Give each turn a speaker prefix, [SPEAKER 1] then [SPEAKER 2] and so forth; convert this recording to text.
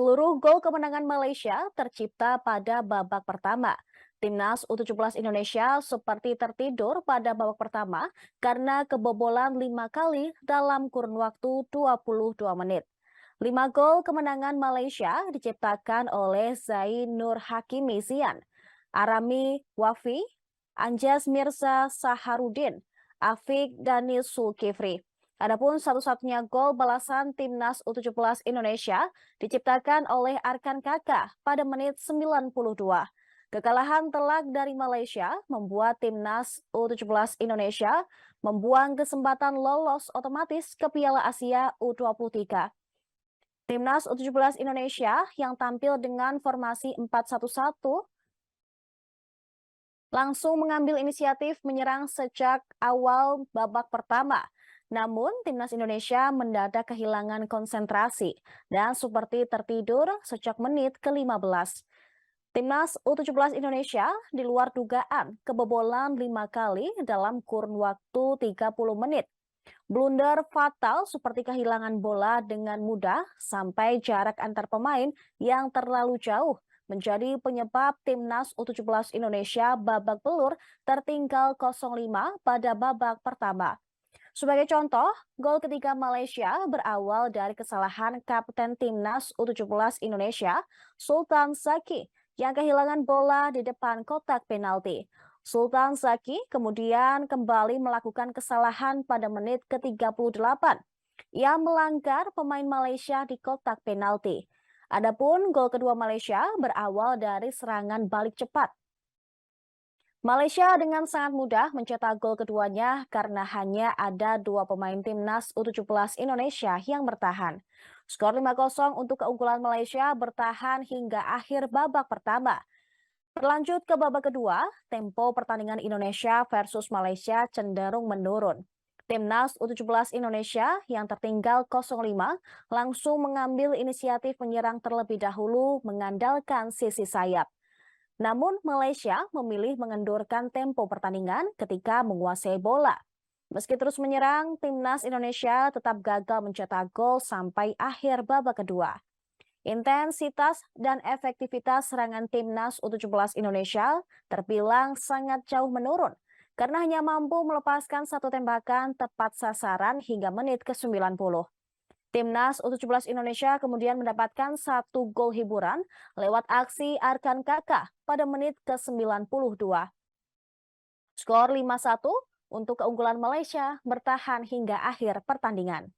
[SPEAKER 1] Seluruh gol kemenangan Malaysia tercipta pada babak pertama. Timnas U17 Indonesia seperti tertidur pada babak pertama karena kebobolan 5 kali dalam kurun waktu 22 menit. 5 gol kemenangan Malaysia diciptakan oleh Zain Nur Hakimi Zian, Arami Wafi, Anjas Mirza Saharudin, Afik Daniel Zulkifli. Adapun satu-satunya gol balasan Timnas U17 Indonesia diciptakan oleh Arkan Kaka pada menit 92. Kekalahan telak dari Malaysia membuat Timnas U17 Indonesia membuang kesempatan lolos otomatis ke Piala Asia U23. Timnas U17 Indonesia yang tampil dengan formasi 4-1-1 langsung mengambil inisiatif menyerang sejak awal babak pertama. Namun, Timnas Indonesia mendadak kehilangan konsentrasi dan seperti tertidur sejak menit ke-15. Timnas U17 Indonesia di luar dugaan kebobolan 5 kali dalam kurun waktu 30 menit. Blunder fatal seperti kehilangan bola dengan mudah sampai jarak antar pemain yang terlalu jauh menjadi penyebab Timnas U17 Indonesia babak belur tertinggal 0-5 pada babak pertama. Sebagai contoh, gol ketiga Malaysia berawal dari kesalahan kapten Timnas U17 Indonesia, Sultan Zaki, yang kehilangan bola di depan kotak penalti. Sultan Zaki kemudian kembali melakukan kesalahan pada menit ke-38. Ia melanggar pemain Malaysia di kotak penalti. Adapun gol kedua Malaysia berawal dari serangan balik cepat. Malaysia dengan sangat mudah mencetak gol keduanya karena hanya ada 2 pemain Timnas U17 Indonesia yang bertahan. Skor 5-0 untuk keunggulan Malaysia bertahan hingga akhir babak pertama. Berlanjut ke babak kedua, tempo pertandingan Indonesia versus Malaysia cenderung menurun. Timnas U17 Indonesia yang tertinggal 0-5 langsung mengambil inisiatif menyerang terlebih dahulu mengandalkan sisi sayap. Namun Malaysia memilih mengendurkan tempo pertandingan ketika menguasai bola. Meski terus menyerang, Timnas Indonesia tetap gagal mencetak gol sampai akhir babak kedua. Intensitas dan efektivitas serangan Timnas U17 Indonesia terbilang sangat jauh menurun karena hanya mampu melepaskan satu tembakan tepat sasaran hingga menit ke-90. Timnas U17 Indonesia kemudian mendapatkan 1 gol hiburan lewat aksi Arkan Kaka pada menit ke-92. Skor 5-1 untuk keunggulan Malaysia bertahan hingga akhir pertandingan.